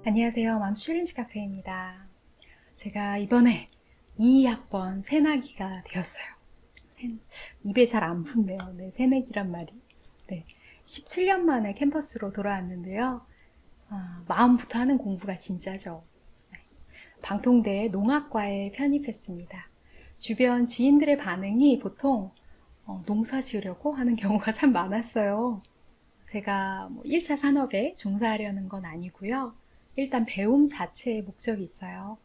안녕하세요. 맘스 챌린지 카페입니다. 제가 이번에 2학번 새내기가 되었어요. 입에 잘 안 붙네요. 네, 새내기란 말이. 네, 17년 만에 캠퍼스로 돌아왔는데요. 마음부터 하는 공부가 진짜죠. 네, 방통대 농학과에 편입했습니다. 주변 지인들의 반응이 보통 농사 지으려고 하는 경우가 참 많았어요. 제가 1차 산업에 종사하려는 건 아니고요. 일단 배움 자체에 목적이 있어요.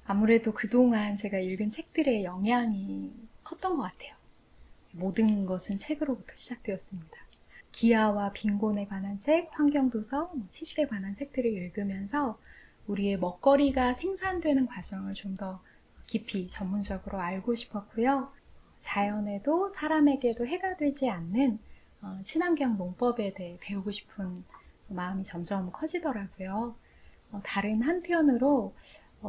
아무래도 그동안 제가 읽은 책들의 영향이 컸던 것 같아요. 모든 것은 책으로부터 시작되었습니다. 기아와 빈곤에 관한 책, 환경도서, 채식에 관한 책들을 읽으면서 우리의 먹거리가 생산되는 과정을 좀 더 깊이 전문적으로 알고 싶었고요. 자연에도 사람에게도 해가 되지 않는 친환경 농법에 대해 배우고 싶은 마음이 점점 커지더라고요. 다른 한편으로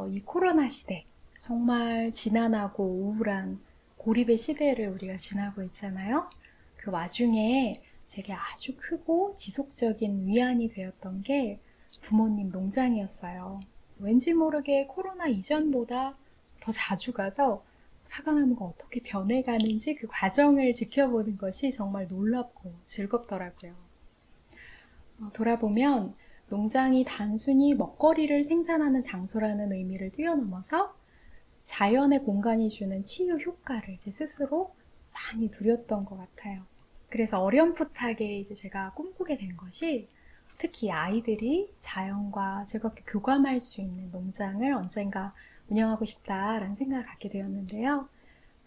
이 코로나 시대, 정말 지난하고 우울한 고립의 시대를 우리가 지나고 있잖아요. 그 와중에 제게 아주 크고 지속적인 위안이 되었던 게 부모님 농장이었어요. 왠지 모르게 코로나 이전보다 더 자주 가서 사과나무가 어떻게 변해가는지 그 과정을 지켜보는 것이 정말 놀랍고 즐겁더라고요. 돌아보면 농장이 단순히 먹거리를 생산하는 장소라는 의미를 뛰어넘어서 자연의 공간이 주는 치유 효과를 제 스스로 많이 누렸던 것 같아요. 그래서 어렴풋하게 이제 제가 꿈꾸게 된 것이 특히 아이들이 자연과 즐겁게 교감할 수 있는 농장을 언젠가 운영하고 싶다라는 생각을 갖게 되었는데요.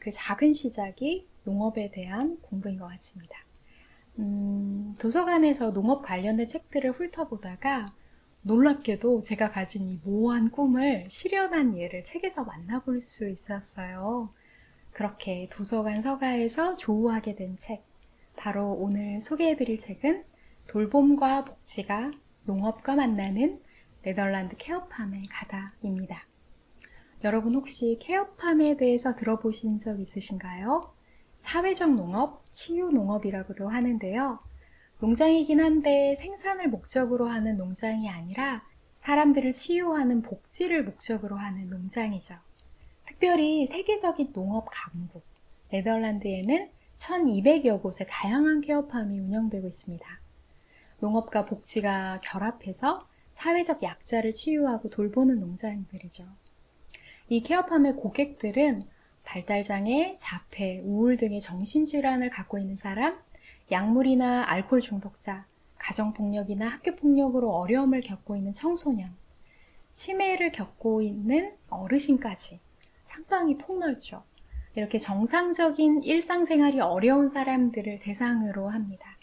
그 작은 시작이 농업에 대한 공부인 것 같습니다. 도서관에서 농업 관련된 책들을 훑어보다가 놀랍게도 제가 가진 이 모호한 꿈을 실현한 예를 책에서 만나볼 수 있었어요. 그렇게 도서관 서가에서 조우하게 된 책, 바로 오늘 소개해드릴 책은 돌봄과 복지가 농업과 만나는 네덜란드 케어팜의 가다입니다. 여러분 혹시 케어팜에 대해서 들어보신 적 있으신가요? 사회적 농업, 치유 농업이라고도 하는데요. 농장이긴 한데 생산을 목적으로 하는 농장이 아니라 사람들을 치유하는 복지를 목적으로 하는 농장이죠. 특별히 세계적인 농업 강국, 네덜란드에는 1200여 곳의 다양한 케어팜이 운영되고 있습니다. 농업과 복지가 결합해서 사회적 약자를 치유하고 돌보는 농장들이죠. 이 케어팜의 고객들은 발달장애, 자폐, 우울 등의 정신질환을 갖고 있는 사람, 약물이나 알코올 중독자, 가정폭력이나 학교폭력으로 어려움을 겪고 있는 청소년, 치매를 겪고 있는 어르신까지 상당히 폭넓죠. 이렇게 정상적인 일상생활이 어려운 사람들을 대상으로 합니다.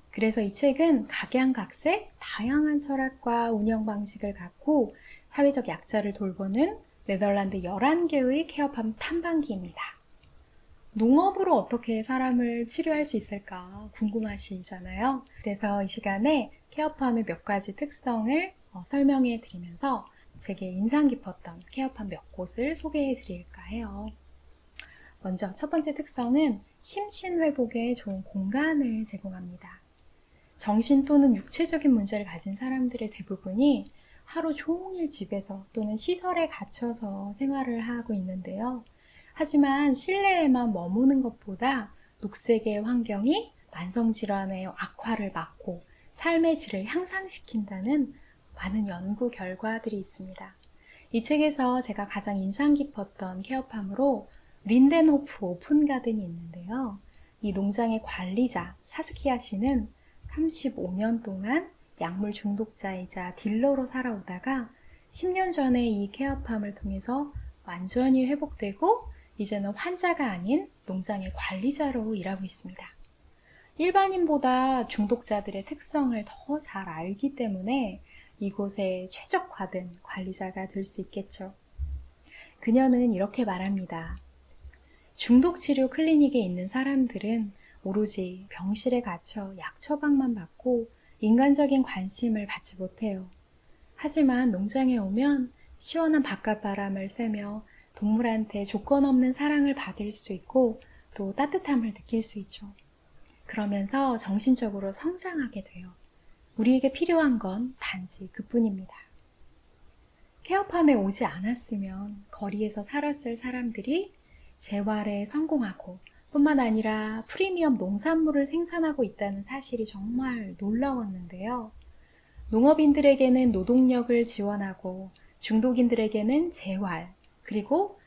그래서 이 책은 각양각색 다양한 철학과 운영 방식을 갖고 사회적 약자를 돌보는 네덜란드 11개의 케어팜 탐방기입니다. 농업으로 어떻게 사람을 치료할 수 있을까 궁금하시잖아요. 그래서 이 시간에 케어팜의 몇 가지 특성을 설명해 드리면서 제게 인상 깊었던 케어팜 몇 곳을 소개해 드릴까 해요. 먼저 첫 번째 특성은 심신회복에 좋은 공간을 제공합니다. 정신 또는 육체적인 문제를 가진 사람들의 대부분이 하루 종일 집에서 또는 시설에 갇혀서 생활을 하고 있는데요. 하지만 실내에만 머무는 것보다 녹색의 환경이 만성질환의 악화를 막고 삶의 질을 향상시킨다는 많은 연구 결과들이 있습니다. 이 책에서 제가 가장 인상 깊었던 케어팜으로 린덴호프 오픈가든이 있는데요. 이 농장의 관리자 사스키아 씨는 35년 동안 약물 중독자이자 딜러로 살아오다가 10년 전에 이 케어팜을 통해서 완전히 회복되고 이제는 환자가 아닌 농장의 관리자로 일하고 있습니다. 일반인보다 중독자들의 특성을 더 잘 알기 때문에 이곳에 최적화된 관리자가 될 수 있겠죠. 그녀는 이렇게 말합니다. 중독치료 클리닉에 있는 사람들은 오로지 병실에 갇혀 약 처방만 받고 인간적인 관심을 받지 못해요. 하지만 농장에 오면 시원한 바깥 바람을 쐬며 동물한테 조건 없는 사랑을 받을 수 있고 또 따뜻함을 느낄 수 있죠. 그러면서 정신적으로 성장하게 돼요. 우리에게 필요한 건 단지 그뿐입니다. 케어팜에 오지 않았으면 거리에서 살았을 사람들이 재활에 성공하고 뿐만 아니라 프리미엄 농산물을 생산하고 있다는 사실이 정말 놀라웠는데요. 농업인들에게는 노동력을 지원하고 중독인들에게는 재활, 그리고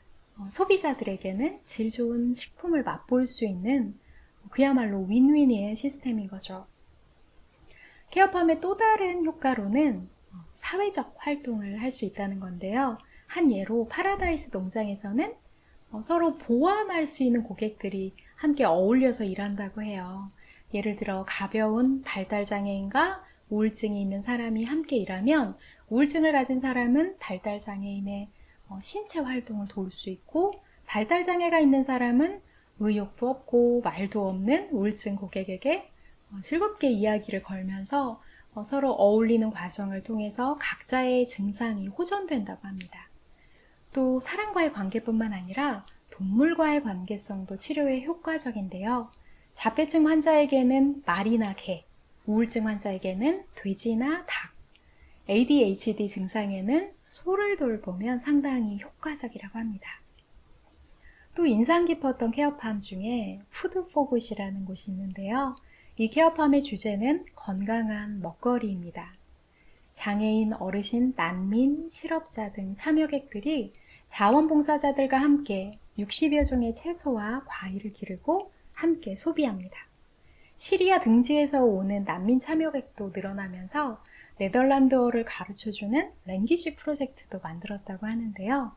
소비자들에게는 질 좋은 식품을 맛볼 수 있는 그야말로 윈윈의 시스템인 거죠. 케어팜의 또 다른 효과로는 사회적 활동을 할 수 있다는 건데요. 한 예로 파라다이스 농장에서는 서로 보완할 수 있는 고객들이 함께 어울려서 일한다고 해요. 예를 들어 가벼운 발달장애인과 우울증이 있는 사람이 함께 일하면 우울증을 가진 사람은 발달장애인의 신체 활동을 도울 수 있고 발달장애가 있는 사람은 의욕도 없고 말도 없는 우울증 고객에게 즐겁게 이야기를 걸면서 서로 어울리는 과정을 통해서 각자의 증상이 호전된다고 합니다. 또 사람과의 관계뿐만 아니라 동물과의 관계성도 치료에 효과적인데요. 자폐증 환자에게는 말이나 개, 우울증 환자에게는 돼지나 닭, ADHD 증상에는 소를 돌보면 상당히 효과적이라고 합니다. 또 인상 깊었던 케어팜 중에 푸드포굿이라는 곳이 있는데요. 이 케어팜의 주제는 건강한 먹거리입니다. 장애인, 어르신, 난민, 실업자 등 참여객들이 자원봉사자들과 함께 60여 종의 채소와 과일을 기르고 함께 소비합니다. 시리아 등지에서 오는 난민 참여객도 늘어나면서 네덜란드어를 가르쳐주는 랭귀지 프로젝트도 만들었다고 하는데요.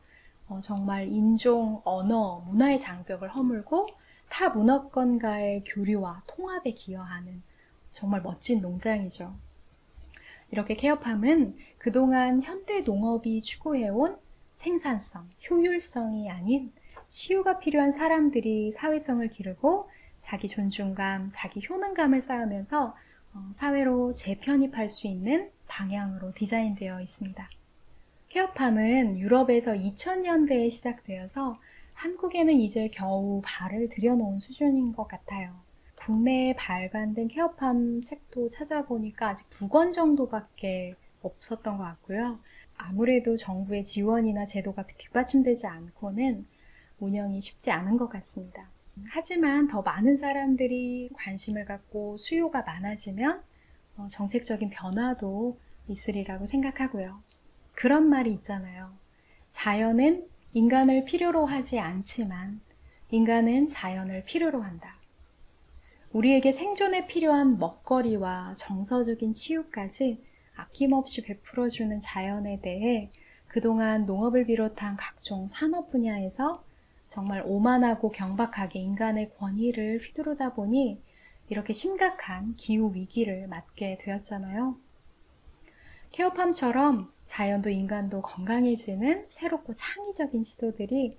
정말 인종, 언어, 문화의 장벽을 허물고 타 문화권과의 교류와 통합에 기여하는 정말 멋진 농장이죠. 이렇게 케어팜은 그동안 현대 농업이 추구해온 생산성, 효율성이 아닌 치유가 필요한 사람들이 사회성을 기르고 자기 존중감, 자기 효능감을 쌓으면서 사회로 재편입할 수 있는 방향으로 디자인되어 있습니다. 케어팜은 유럽에서 2000년대에 시작되어서 한국에는 이제 겨우 발을 들여놓은 수준인 것 같아요. 국내에 발간된 케어팜 책도 찾아보니까 아직 2권 정도밖에 없었던 것 같고요. 아무래도 정부의 지원이나 제도가 뒷받침되지 않고는 운영이 쉽지 않은 것 같습니다. 하지만 더 많은 사람들이 관심을 갖고 수요가 많아지면 정책적인 변화도 있으리라고 생각하고요. 그런 말이 있잖아요. 자연은 인간을 필요로 하지 않지만 인간은 자연을 필요로 한다. 우리에게 생존에 필요한 먹거리와 정서적인 치유까지 아낌없이 베풀어주는 자연에 대해 그동안 농업을 비롯한 각종 산업 분야에서 정말 오만하고 경박하게 인간의 권위를 휘두르다 보니 이렇게 심각한 기후 위기를 맞게 되었잖아요. 케어팜처럼 자연도 인간도 건강해지는 새롭고 창의적인 시도들이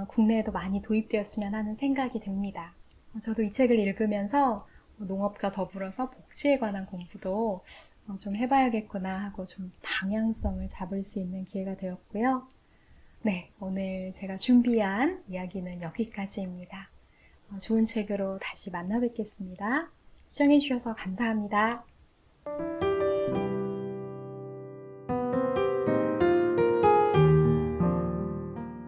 국내에도 많이 도입되었으면 하는 생각이 듭니다. 저도 이 책을 읽으면서 농업과 더불어서 복지에 관한 공부도 좀 해봐야겠구나 하고 좀 방향성을 잡을 수 있는 기회가 되었고요. 네, 오늘 제가 준비한 이야기는 여기까지입니다. 좋은 책으로 다시 만나 뵙겠습니다. 시청해주셔서 감사합니다.